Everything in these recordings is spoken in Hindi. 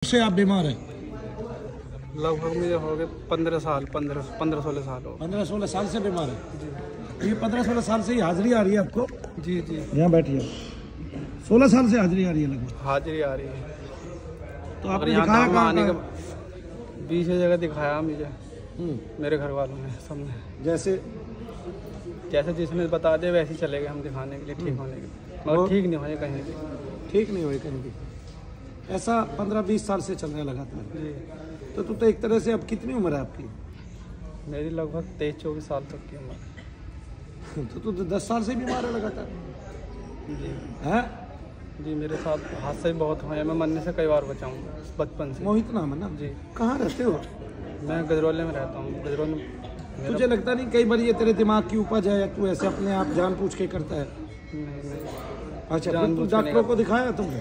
से आप बीमार हैं? लगभग मुझे हो गए 15-16 साल हो 15-16 साल से बीमार है। ये 15-16 साल से ही हाजिरी आ रही है आपको? जी जी, यहाँ बैठिए। 16 साल से हाजिरी आ रही है लगभग? हाजिरी आ रही है। तो आपने दिखाया कहाँ? 20 जगह दिखाया मुझे, मेरे घर वालों ने सबने। जैसे जिसने बता दिया वैसे ही चले गए हम दिखाने के लिए, ठीक होने के लिए, मगर ठीक नहीं हुए कहीं भी। ठीक नहीं हुए कहीं भी। ऐसा 15-20 साल से चल रहा है लगातार जी। तो एक तरह से अब कितनी उम्र है आपकी? मेरी लगभग 23-24 साल तक की उम्र। तो 10 साल से बीमार है लगातार जी है? जी, मेरे साथ हादसे भी बहुत हुए हैं। मैं मरने से कई बार बचा हूँ बचपन से। मोहित नाम है ना जी? कहाँ रहते हो? मैं गजरौले में रहता हूँ। गजरौल में तुझे लगता नहीं कई बार ये तेरे दिमाग की उपज है या तू ऐसे अपने आप जानबूझ के करता है? नहीं। अच्छा, तो डॉक्टरों को दिखाया तुमने?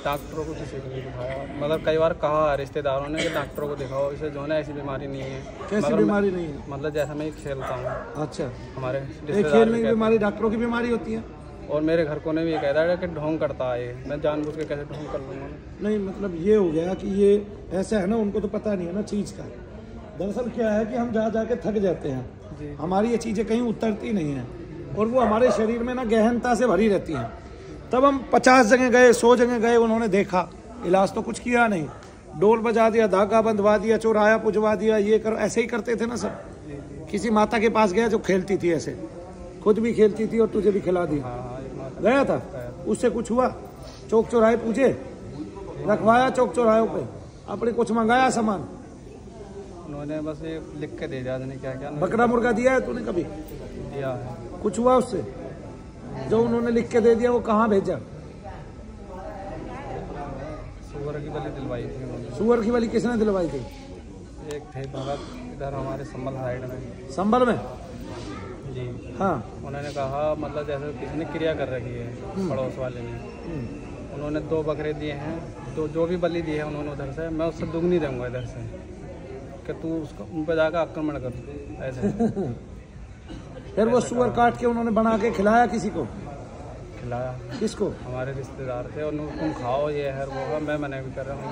डॉक्टरों को किसी को नहीं दिखाया, मतलब कई बार कहा रिश्तेदारों ने कि डॉक्टरों को दिखाओ, इसे जो है ना ऐसी बीमारी नहीं है। कैसी बीमारी नहीं है? मतलब जैसा मैं खेलता हूँ। अच्छा, हमारे खेलने की बीमारी डॉक्टरों की बीमारी होती है? और मेरे घर को ने भी ये कहता है कि ढोंग करता है। मैं जानबूझ के कैसे ढोंग कर लूँगा? नहीं, मतलब ये हो गया कि ये ऐसा है ना, उनको तो पता नहीं है ना चीज़ का। दरअसल क्या है कि हम जा के थक जाते हैं, हमारी ये चीज़ें कहीं उतरती नहीं हैं और वो हमारे शरीर में ना गहनता से भरी रहती हैं। तब हम 50 जगह गए, 100 जगह गए, उन्होंने देखा, इलाज तो कुछ किया नहीं। डोल बजा दिया, धागा बंधवा दिया, चौराया पुजवा दिया, ये कर, ऐसे ही करते थे ना सब। किसी माता के पास गया जो खेलती थी ऐसे, खुद भी खेलती थी और तुझे भी खिला दिया, गया था, उससे कुछ हुआ? चौक चौराहे पूछे, रखवाया चौक चौराहों पे, अपने कुछ मंगाया सामान? उन्होंने बस ये लिख के दे दिया, क्या क्या। बकरा मुर्गा दिया है तूने कभी? दिया है। कुछ हुआ उससे? जो उन्होंने लिख के दे दिया वो कहाँ भेजा? सुअर की बलि दिलवाई थी उन्होंने। सुअर की बलि किसने दिलवाई थी? एक थे भगत इधर हमारे संभल साइड में। संभल में? जी हाँ। उन्होंने कहा मतलब जैसे किसी ने क्रिया कर रखी है पड़ोस वाले ने, उन्होंने 2 बकरे दिए हैं, तो जो भी बलि दी है उन्होंने उधर से, मैं उससे दुगनी दूंगा इधर से, कि तू उसको उन पर जाकर आक्रमण कर ऐसे। फिर वो सुअर काट के उन्होंने बना के खिलाया किसी को? खिलाया। किसको? हमारे रिश्तेदार थे, और तुम खाओ, ये है वो है। मैं मना भी कर रहा हूँ,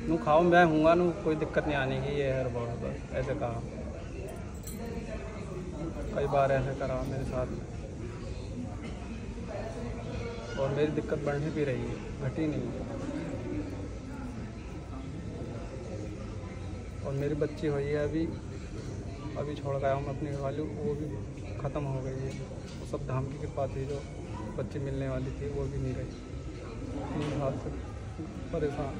तुम खाओ, मैं हूँगा नू, कोई दिक्कत नहीं आने की, ये है वो है, बस ऐसे कहा। कई बार ऐसे करा मेरे साथ, और मेरी दिक्कत बढ़ने भी रही है, घटी नहीं। और मेरी बच्ची हुई है अभी छोड़ गया हूँ अपनी वाली, वो भी ख़त्म हो गई है। वो सब धाम की कृपा थी, जो बच्ची मिलने वाली थी वो भी नहीं रही। 3 साल से परेशान।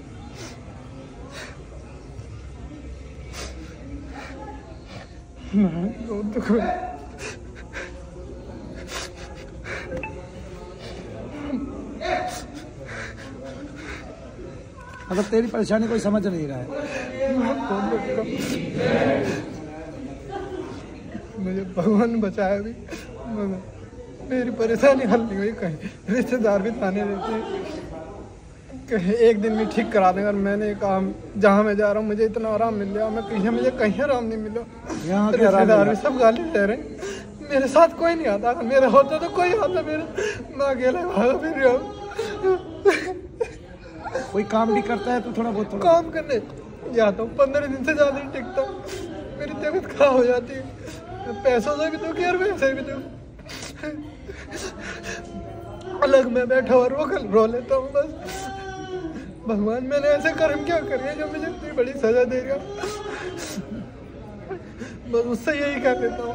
मतलब तेरी परेशानी कोई समझ नहीं रहा है? मुझे भगवान बचाया भी, मेरी परेशानी हल नहीं हुई। कहीं रिश्तेदार भी ताने देते, कहीं एक दिन में ठीक करा देंगे। और मैंने कहा जहाँ मैं जा रहा हूँ मुझे इतना आराम मिल गया, मुझे कहीं आराम नहीं मिला। यहाँ रिश्तेदार भी सब गाली दे रहे हैं, मेरे साथ कोई नहीं आता। मेरा होता तो कोई आता, मैं अकेले भागा फिर रहा हूँ। कोई काम भी करता है तो थोड़ा बहुत काम करने जाता हूँ, 15 दिन से ज़्यादा नहीं टिकता, मेरी तबीयत खराब हो जाती है। पैसों से भी तो क्या, वैसे भी तो अलग में बैठा और रो लेता हूँ बस। भगवान मैंने ऐसे कर्म क्या करे जो मुझे इतनी बड़ी सजा दे रहा, बस उससे यही कर लेता हूँ।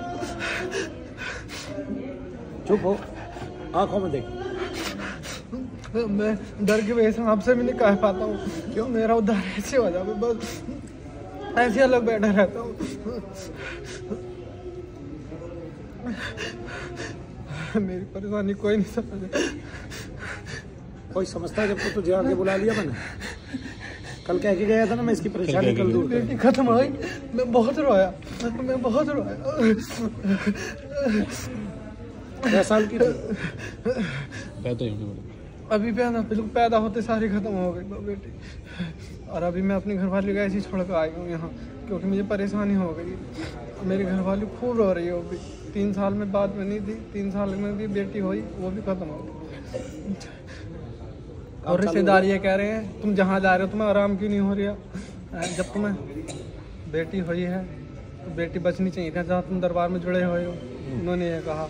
चुप हो, आंखों में देख। मैं डर की वजह से आपसे भी नहीं कह पाता हूँ, क्यों मेरा उद्धार ऐसे हो जाए, बस ऐसे अलग बैठा रहता हूँ। मेरी परेशानी कोई नहीं समझे। कोई समझता है जब तो तुझे आके बुला लिया मैंने? कल कह के गया था ना मैं इसकी परेशानी कल दूर। बेटी खत्म हो गई, मैं बहुत रोया। क्या साल की थी? अभी पैदा होते सारी खत्म हो गई बेटी। और अभी मैं अपनी घरवाली को ऐसे ही छोड़ कर आई हूँ यहाँ, क्योंकि मुझे परेशानी हो गई। मेरी घरवाली खूब रो रही है, वो भी 3 साल में बाद में नहीं थी, 3 साल में भी बेटी हुई, वो भी खत्म हो गई। और रिश्तेदार ये कह रहे हैं तुम जहाँ जा रहे हो तुम्हें आराम क्यों नहीं हो रहा? जब तुम्हें बेटी हुई है तो बेटी बचनी चाहिए था जहाँ तुम दरबार में जुड़े हुए हो। उन्होंने ये कहा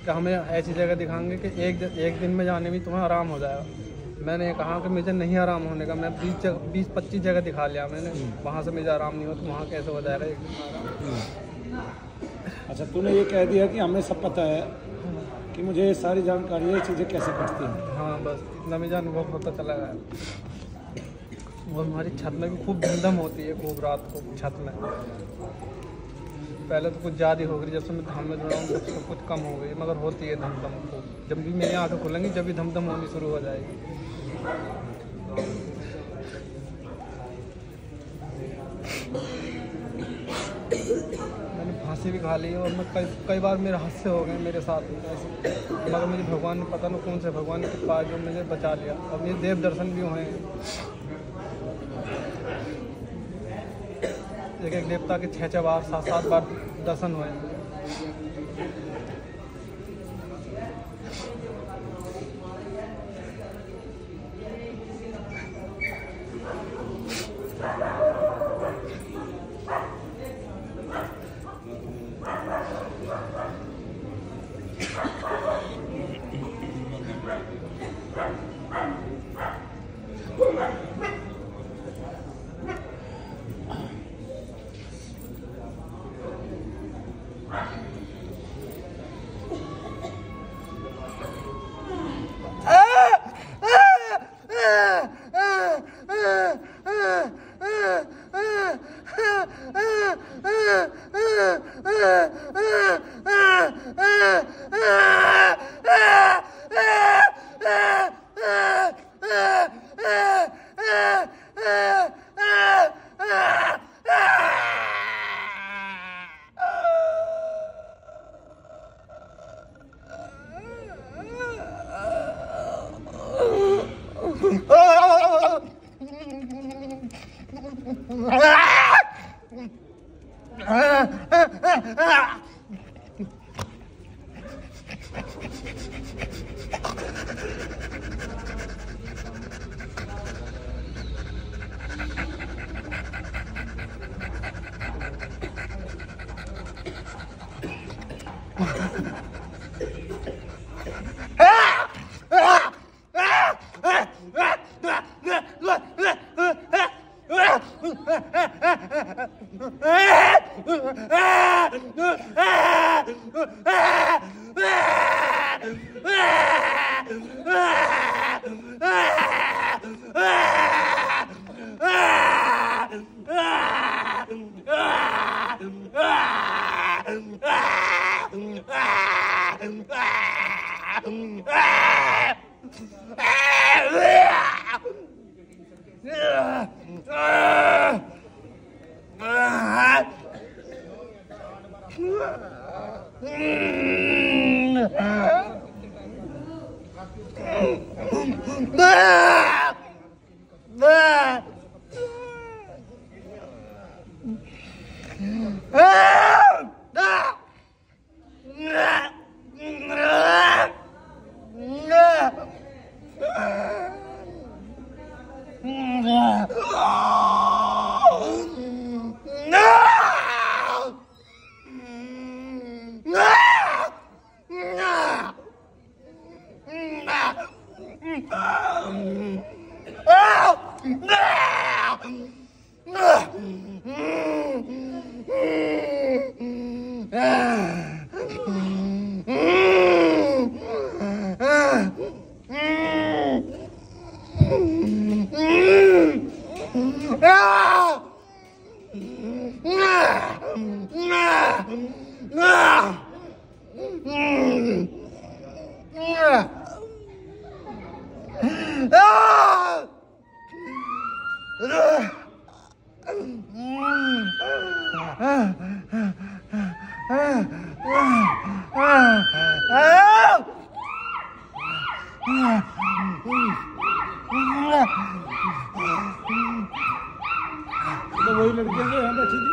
कि हमें ऐसी जगह दिखाएंगे कि एक दिन में जाने में तुम्हें आराम हो जाएगा। मैंने कहा कि मुझे नहीं आराम होने का, मैं 20-25 जगह दिखा लिया मैंने, वहाँ से मुझे आराम नहीं हो तो वहाँ कैसे हो जाएगा एक दिन आराम। अच्छा, तूने ये कह दिया कि हमें सब पता है कि मुझे ये सारी जानकारी ये चीज़ें कैसे पड़ती हैं। हाँ बस इतना मुझे अनुभव पता चला है। वो हमारी छत में भी खूब धमधम होती है, खूब रात को छत में। पहले तो कुछ ज़्यादा हो गई, जब से मैं धाम में जुड़ा हूँ तब से कुछ कम हो गई, मगर होती है धमधम खूब। जब भी मेरी आँखें खुलेंगी जब भी धमधम होनी शुरू हो जाएगी। मैंने फांसी भी खा ली और मैं कई बार मेरे हादसे हो गए मेरे साथ ऐसे, मगर मुझे भगवान ने पता नहीं कौन से भगवान के पास जो मुझे बचा लिया। और ये देव दर्शन भी हुए हैं, एक देवता के 6 बार 7 बार दर्शन हुए हैं। तो वही लड़कियां जो यहाँ बैठी थी।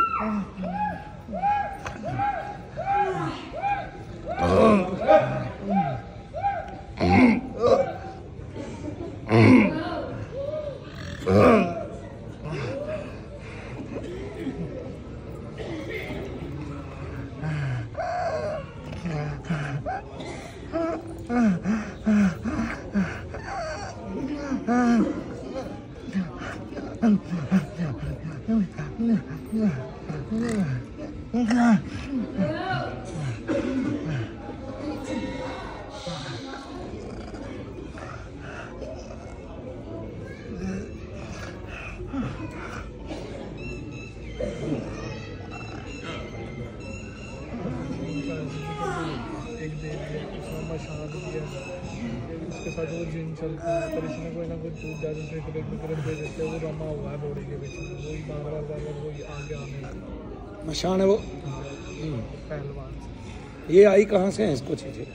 उसके साथ वो जिम चलता है, पर इसमें कोई ना कोई दूध ज़्यादा से दे देते हैं, वो रमा हुआ है बॉडी के पीछे, वही बार बार वो आगे आने मशान है वो। पहलवान। ये आई कहाँ से है इसको चीज़ें?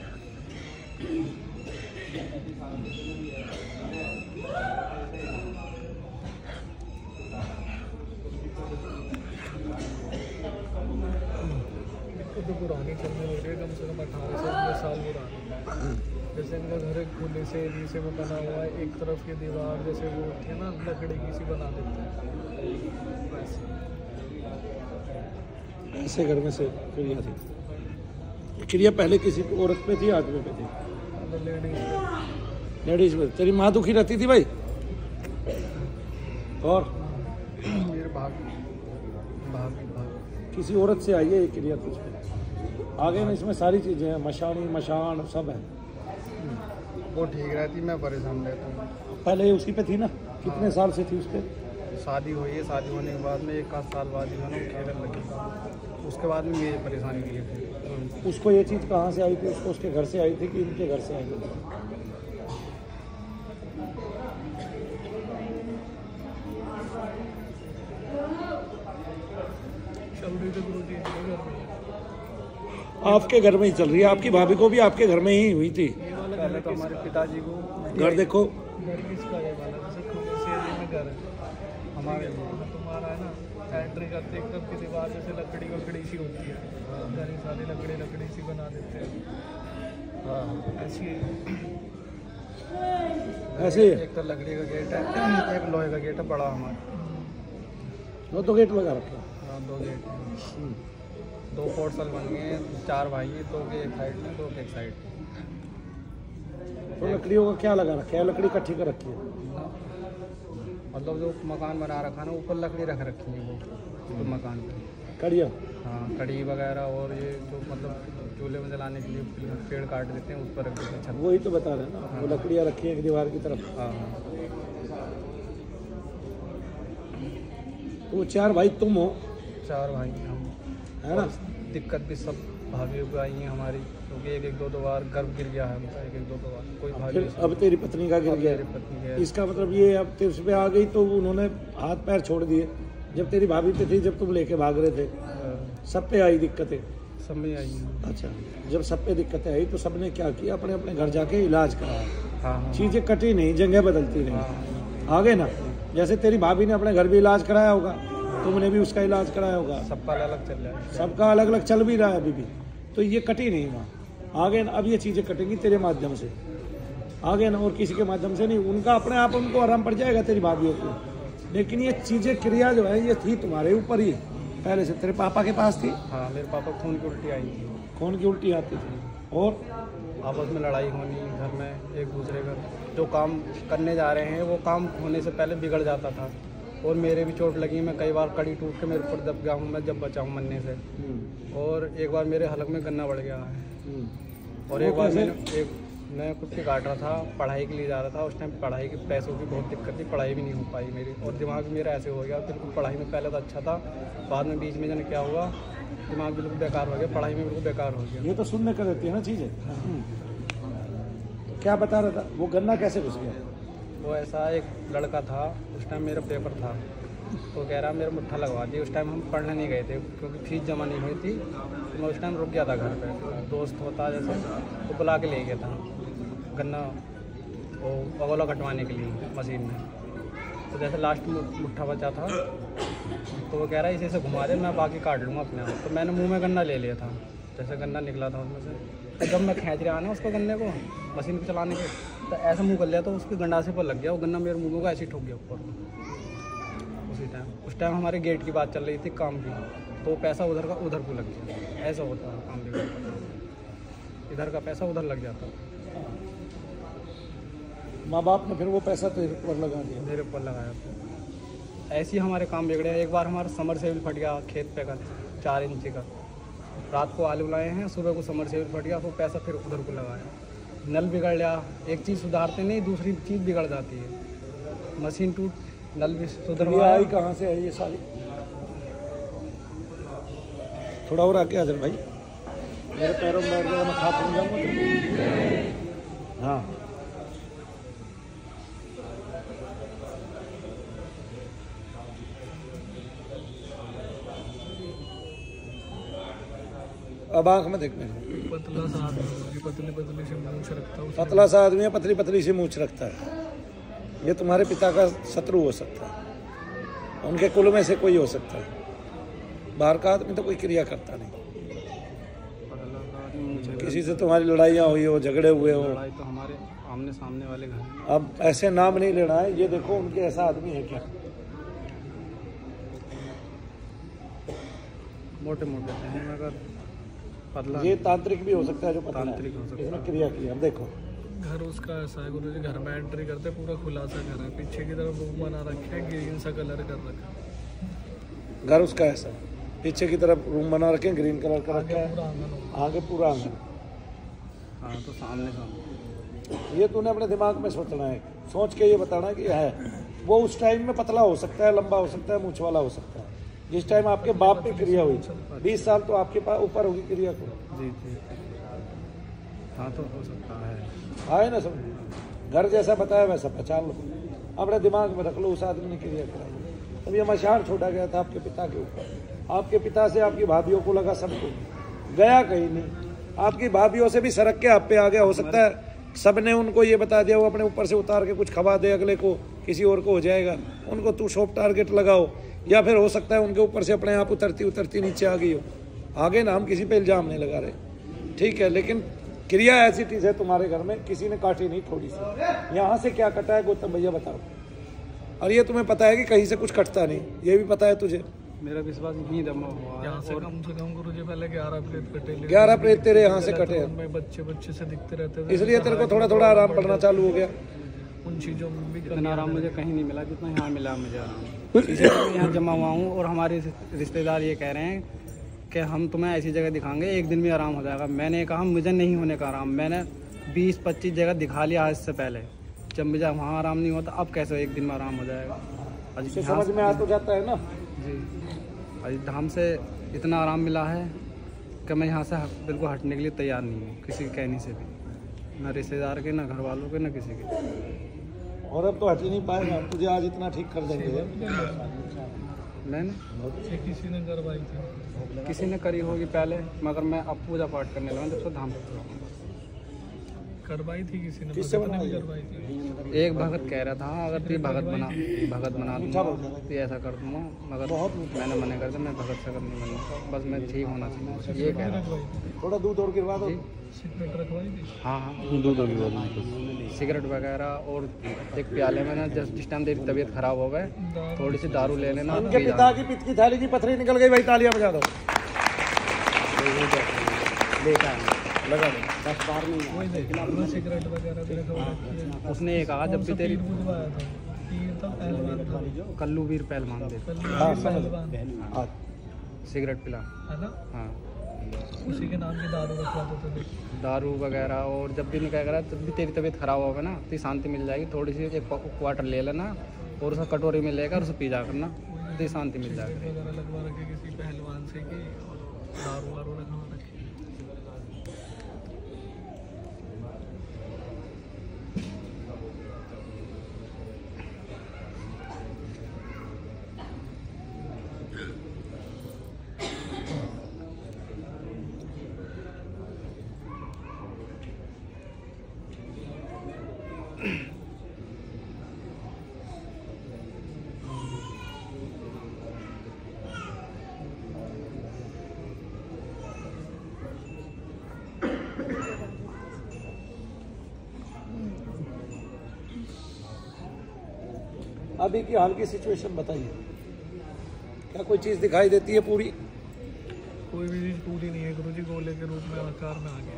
तो पुरानी चलने लग रही है, कम से कम 18 से 20 साल पुरानी। जैसे इनका घर खुले से नीचे में बना हुआ है, एक तरफ की दीवार जैसे वो होती है ना लकड़ी की सी बना देते हैं, ऐसे घर में से क्रिया थी। क्रिया पहले किसी औरत पे थी, आदमी पे थी? लेडीज पे। तेरी माँ दुखी रहती थी भाई? और मेरे भाभी किसी औरत से आई है ये क्रिया तुझ पे? आगे में इसमें सारी चीज़ें हैं, मशानी मशान सब है। वो ठीक रहती, मैं परेशान रहता हूँ। पहले उसी पे थी ना? कितने साल से थी उस पर? शादी हुई है, शादी होने के बाद में 1 साल बाद ही मैंने खेलने लगी, उसके बाद में मेरी परेशानी की थी। उसको ये चीज़ कहाँ से आई थी? उसको उसके घर से आई थी कि उनके घर से आई थी? चल रही थी गुरुजी घर में, आपके घर में ही चल रही है? आपकी भाभी को भी आपके घर में ही हुई थी? पहले तो हमारे पिताजी को घर देखो, घर किसका ये वाला, जैसे खुले से एरिया में घर है हमारे, तुम्हारा है ना, एंट्री करते एकदम की दीवार जैसे लकड़ी सी होती है, सारी सारी लकड़ी सी बना देते हैं। हाँ ऐसी ऐसे एक तो लकड़ी का गेट है, एक लोहे का गेट है बड़ा हमारा। वो तो गेट लगा रखा है। हाँ 2 गेट हैं, 2 पोर्टल बन गए हैं, 4 भाई हैं, 2 के एक साइड में 2 के एक साइड में। तो लकड़ियों का क्या लगा रखा है? लकड़ी इकट्ठी कर रखी है? मतलब जो मकान बना रखा है ना, ऊपर लकड़ी रख रखी है वो तो मकान पे कड़िया? हाँ कड़ी वगैरह, और ये जो मतलब चूल्हे में जलाने के लिए पेड़ काट देते हैं उस पर रख देते हैं छत। वही तो बता रहे हैं ना, वो लकड़ियाँ रखी है दीवार की तरफ। हाँ तो वो 4 भाई तुम हो? 4 भाई हैं हम, है ना? दिक्कत भी सब भाभी को आई है हमारी, क्योंकि 1-2 बार गर्भ गिर गया है उनका, 1-2 बार कोई भाभी। फिर अब तेरी पत्नी का गिर गया? पत्नी है। इसका मतलब ये अब तेरे पे आ गई तो उन्होंने हाथ पैर छोड़ दिए? जब तेरी भाभी पे थी, जब तुम लेके भाग रहे थे, सब पे आई दिक्कतें? सब में आई हैं। अच्छा, जब सब पे दिक्कतें आई तो सबने क्या किया? अपने अपने घर जाके इलाज कराया। हाँ चीज़ें कटी नहीं, जगह बदलती नहीं। आगे ना, जैसे तेरी भाभी ने अपने घर भी इलाज कराया होगा, तुमने भी उसका इलाज कराया होगा, सबका अलग चल रहा है, सबका अलग अलग चल भी रहा है अभी भी। तो ये कटी नहीं वहाँ। आगे ना अब ये चीज़ें कटेंगी तेरे माध्यम से, आगे ना, और किसी के माध्यम से नहीं। उनका अपने आप उनको आराम पड़ जाएगा तेरी भाभीयों को, लेकिन ये चीज़ें क्रिया जो है ये थी तुम्हारे ऊपर ही पहले से। तेरे पापा के पास थी? हाँ मेरे पापा खून की उल्टी आई थी। खून की उल्टी आती थी, और आपस में लड़ाई होनी घर में, एक दूसरे का जो काम करने जा रहे हैं वो काम होने से पहले बिगड़ जाता था। और मेरे भी चोट लगी, मैं कई बार कड़ी टूट के मेरे ऊपर दब गया हूँ, मैं जब बचा हूँ मरने से। और एक बार मेरे हलक में गन्ना बढ़ गया है। और एक बार मैं कुछ के काट रहा था, पढ़ाई के लिए जा रहा था, उस टाइम पढ़ाई के पैसों की बहुत दिक्कत थी, पढ़ाई भी नहीं हो पाई मेरी, और दिमाग मेरा ऐसे हो गया बिल्कुल। पढ़ाई में पहले तो अच्छा था, बाद में बीच में जाने क्या हुआ, दिमाग बिल्कुल बेकार हो गया, पढ़ाई में बिल्कुल बेकार हो गया। ये तो सुनने कर देती है ना चीज़ें। क्या बता रहा था? वो गन्ना कैसे घुस गया? वो ऐसा एक लड़का था, उस टाइम मेरा पेपर था, तो कह रहा मेरा मुट्ठा लगवा दी। उस टाइम हम पढ़ने नहीं गए थे क्योंकि फीस जमा नहीं हुई थी, तो मैं उस टाइम रुक गया था घर पे। दोस्त होता जैसे तो बुला के ले गया था गन्ना वो पगोला कटवाने के लिए मशीन में। तो जैसे लास्ट में मुट्ठा बचा था, तो वो कह रहा है इसे घुमा दे, मैं बाकी काट लूँगा अपने आप। तो मैंने मुँह में गन्ना ले लिया था, जैसे गन्ना निकला था उसमें से, तो जब मैं खींच रहा ना उसको गन्ने को मशीन को चलाने के, तो ऐसा मुँह कर लिया, तो उसके गंडासे पर लग गया वो गन्ना, मेरे मुँह को ऐसे ही ठोक गया ऊपर उसी टाइम। उस टाइम हमारे गेट की बात चल रही थी काम की, तो पैसा उधर का उधर को लग गया। ऐसा होता है काम भी, इधर का पैसा उधर लग जाता। माँ बाप ने फिर वो पैसा तेरे ऊपर लगा दिया? मेरे ऊपर लगाया। ऐसे ही हमारे काम बिगड़े हैं। एक बार हमारा समरसेबल फट गया खेत पे का 4 इंची का, रात को आलू लाए हैं, सुबह को समरसेबल फट गया, वो पैसा फिर उधर को लगाया। नल बिगड़ गया, एक चीज़ सुधारते नहीं दूसरी चीज़ बिगड़ जाती है। मशीन टूट, नल भी सुधरवाया। कहाँ से है ये सारी? थोड़ा और आके हाजिर भाई, मेरे पैरों में बैठ गया, मैं खा पी जाऊँगा। हाँ अब आँख में देख मेरे। पतला सा आदमी, पतली पतली से मूंछ रखता है, पतला सा आदमी है, पतली पतली सी मूंछ रखता है। ये तुम्हारे पिता का शत्रु हो सकता है, उनके कुल में से कोई हो सकता है। बाहर का आदमी तो कोई क्रिया करता नहीं। किसी से तुम्हारी लड़ाइयाँ हुई हो, झगड़े हुए हो, लड़ाई तो हमारे आमने सामने वाले घर। अब ऐसे नाम नहीं लेना है। ये देखो उनके ऐसा आदमी है क्या? मोटे मोटे हैं, मगर पतला। ये तांत्रिक भी हो सकता है, जो पतला तांत्रिक हो सकता है। इसने क्रिया की। अब देखो घर उसका ऐसा है गुरुजी, घर में एंट्री करते पूरा खुला सा घर है, पीछे की तरफ रूम बना रखे हैं, ग्रीन सा कलर कर रखा है। घर उसका ऐसा, पीछे की तरफ रूम बना रखे हैं, ग्रीन कलर का रखा है, आगे पूरा आंगन। हाँ तो सामने सामने। ये तूने अपने दिमाग में सोचना है, सोच के ये बताना है कि है वो उस टाइम में पतला हो सकता है, लंबा हो सकता है, मूंछ वाला हो सकता है। जिस टाइम आपके बाप पे क्रिया हुई 20 साल तो आपके पास ऊपर होगी क्रिया को। जी जी हाँ तो हो सकता है। आए ना समझ, घर जैसा बताया वैसा पहचान लो, अपने दिमाग में रख लो। उस आदमी ने क्रिया कराई। अब ये मशाल छोड़ा गया था आपके पिता के ऊपर। आपके पिता से आपकी भाभीियों को लगा सबको, गया कहीं नहीं। आपकी भाभीियों से भी सरक के आप पे आ गया। हो सकता है सबने उनको ये बता दिया, वो अपने ऊपर से उतार के कुछ खवा दे, अगले को किसी और को हो जाएगा, उनको तू सॉफ्ट टारगेट लगाओ। या फिर हो सकता है उनके ऊपर से अपने आप उतरती उतरती नीचे आ गई हो। आगे ना हम किसी पे इल्जाम नहीं लगा रहे, ठीक है, लेकिन क्रिया ऐसी चीज़ है तुम्हारे घर में किसी ने काटी नहीं थोड़ी सी। यहाँ से क्या कटा है गौतम भैया बताओ। और ये तुम्हें पता है कि कहीं से कुछ कटता नहीं, ये भी पता है तुझे। मेरा विश्वास नहीं जमा हुआ यहाँ से कम से कम गुरुजी पहले 11 प्रेत कटे। 11 प्रेत तेरे यहाँ से कटे हैं, बच्चे से दिखते रहते थे, इसलिए तेरे को थोड़ा थोड़ा आराम पड़ना चालू हो गया। उन चीज़ों में भी इतना आराम मुझे कहीं नहीं मिला जितना यहाँ मिला मुझे आराम। इसलिए मैं यहाँ जमा हुआ हूँ और हमारे रिश्तेदार ये कह रहे हैं कि हम तुम्हें ऐसी जगह दिखाएंगे एक दिन में आराम हो जाएगा। मैंने कहा मुझे नहीं होने का आराम, मैंने 20-25 जगह दिखा लिया आज से पहले। जब मुझे वहाँ आराम नहीं होता, अब कैसे एक दिन में आराम हो जाएगा? समझ में आ तो जाता है ना जी। धाम से इतना आराम मिला है कि मैं यहाँ से बिल्कुल हटने के लिए तैयार नहीं हूँ, किसी के कहने से भी, ना रिश्तेदार के, ना घर वालों के, ना किसी के। और अब तो हट ही नहीं पाएगा, तुझे आज इतना ठीक कर देंगे। मैंने किसी ने करवाई थी, किसी ने करी होगी पहले, मगर मैं अब पूजा पाठ करने लगा जब से धाम से करवाई थी। किसी ने करवाई थी। एक भगत कह रहा था अगर तू भगत बना दूंगा तो ऐसा कर दूंगा, मगर मैंने मना कर दिया, मैं भगत से नहीं बनूंगा, बस मैं ठीक होना चाहिए, ये कह रहा था। थोड़ा दूध और गिरवा दो। सिगरेट रखवाई थी। हाँ दूध और गिरवा दो, सिगरेट वगैरह, और एक प्याले में ना जिस टाइम तेरी तबीयत खराब हो गए थोड़ी सी दारू ले लेना। उनके पिता की पित्त की थैली की पथरी निकल गई भाई, तालियां बजा दो। लगा दो 10 बार नहीं। सिगरेट वगैरह उसने ये कहा जब भी तेरी कल्लू वीर पहलवान दे सिगरेट पिला, हाँ उसी के नाम की दारू रखवाते थे, दारू वगैरह। और जब भी निकल रहा जब भी तेरी तबीयत खराब होगा ना तो शांति मिल जाएगी, थोड़ी सी एक क्वार्टर ले लेना और उसका कटोरी में लेकर उसे पी जा करना तो शांति मिल जाएगी। लगवा रखे किसी पहलवान से कि दारू वारू रखवा रखे। अभी की हाल की सिचुएशन बताइए, क्या कोई चीज़ दिखाई देती है पूरी? कोई भी चीज़ पूरी नहीं है गुरुजी, गोले के रूप में आकार में आ गया,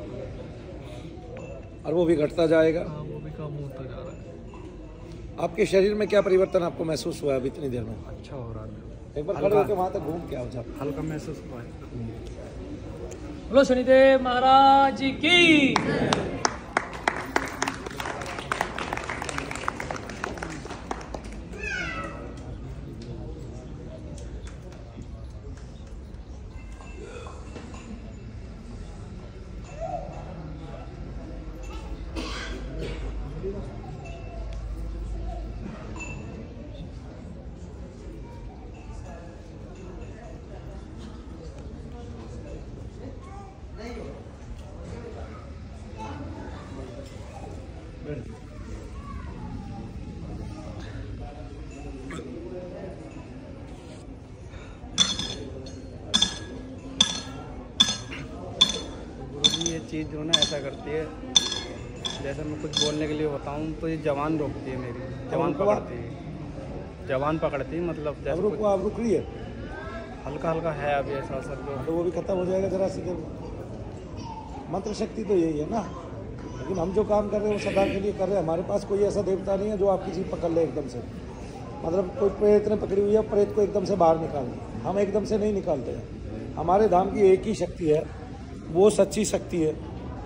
और वो भी घटता जाएगा। हाँ वो भी कम होता जा रहा है। आपके शरीर में क्या परिवर्तन आपको महसूस हुआ अभी इतनी देर में? अच्छा हो रहा है, एक बार खड़े होकर वहाँ तक घूम के आओ जाओ। हल्का महसूस हुआ है। बोलो शनिदेव महाराज की। ये चीज़ जो है ना ऐसा करती है, जैसे मैं कुछ बोलने के लिए बताऊं तो ये जवान रोकती है मेरी, जवान पकड़ती है, जवान पकड़ती है, मतलब जैसे अब रुक रही है, हल्का हल्का है अभी ऐसा सर जो, तो वो भी खत्म हो जाएगा जरा सी देर में। मंत्र शक्ति तो यही है ना, लेकिन हम जो काम कर रहे हैं वो सदा के लिए कर रहे हैं। हमारे पास कोई ऐसा देवता नहीं है जो आपकी जीभ पकड़ ले एकदम से, मतलब कोई प्रेत ने पकड़ी हुई है, प्रेत को एकदम से बाहर निकाल दे, हम एकदम से नहीं निकालते हैं। हमारे धाम की एक ही शक्ति है, वो सच्ची शक्ति है,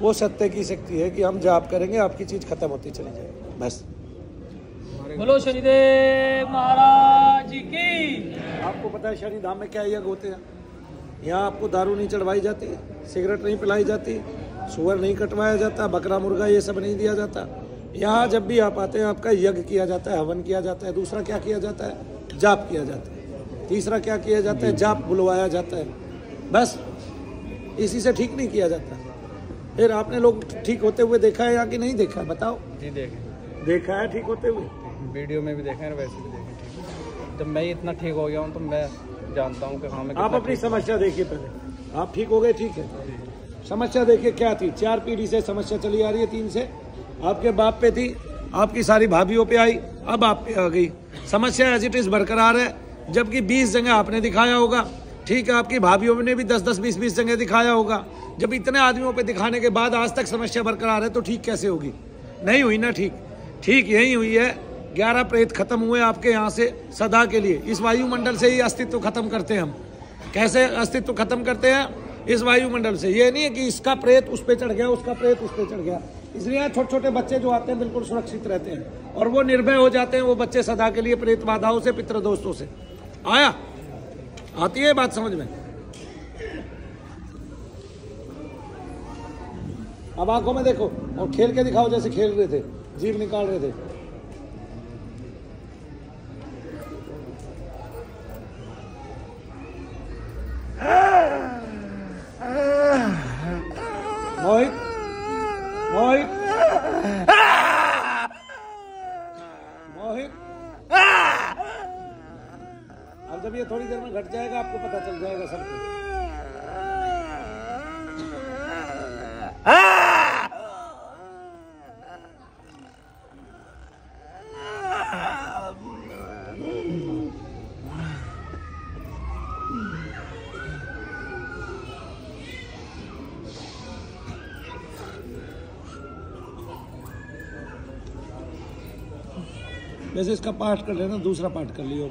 वो सत्य की शक्ति है कि हम जाप करेंगे आपकी चीज़ खत्म होती चली जाएगी बस। बोलो शनिदेव महाराज की। आपको पता है शनि धाम में क्या यज्ञ होते हैं? यहाँ आपको दारू नहीं चढ़वाई जाती, सिगरेट नहीं पिलाई जाती, सुअर नहीं कटवाया जाता, बकरा मुर्गा ये सब नहीं दिया जाता। यहाँ जब भी आप आते हैं आपका यज्ञ किया जाता है, हवन किया जाता है। दूसरा क्या किया जाता है? जाप किया जाता है। तीसरा क्या किया जाता है? जाप बुलवाया जाता है। बस इसी से ठीक नहीं किया जाता। फिर आपने लोग ठीक होते हुए देखा है या कि नहीं देखा? बताओ। जी देखा है ठीक होते हुए, वीडियो में भी देखे हैं, वैसे भी देखे ठीक। जब मैं इतना ठीक हो गया हूँ तो मैं जानता हूँ कि हाँ मैं आप अपनी समस्या देखिए पहले। आप ठीक हो गए, ठीक है। समस्या देखिए क्या थी। 4 पीढ़ी से समस्या चली आ रही है, 3 से आपके बाप पे थी, आपकी सारी भाभीियों पे आई, अब आप पे आ गई। समस्या एज इट इज बरकरार है, जबकि 20 जगह आपने दिखाया होगा, ठीक है। आपकी भाभीियों ने भी 10-10, 20-20 जगह दिखाया होगा। जब इतने आदमियों पे दिखाने के बाद आज तक समस्या बरकरार है तो ठीक कैसे होगी? नहीं हुई ना ठीक। ठीक यही हुई है, 11 प्रेत खत्म हुए आपके यहाँ से सदा के लिए। इस वायुमंडल से ही अस्तित्व खत्म करते हैं हम। कैसे अस्तित्व खत्म करते हैं? इस वायुमंडल से। ये नहीं है कि इसका प्रेत उस पर चढ़ गया, उसका प्रेत उस पर चढ़ गया। इसलिए छोटे छोटे बच्चे जो आते हैं बिल्कुल सुरक्षित रहते हैं और वो निर्भय हो जाते हैं। वो बच्चे सदा के लिए प्रेत बाधाओं से, पितृ दोस्तों से। आया आती है बात समझ में? अब आंखों में देखो और खेल के दिखाओ जैसे खेल रहे थे, जीभ निकाल रहे थे। मोहित, मोहित, मोहित। अब जब ये थोड़ी देर में घट जाएगा आपको पता चल जाएगा सबको। जैसे इसका पाठ कर लेना, दूसरा पाठ कर लियो।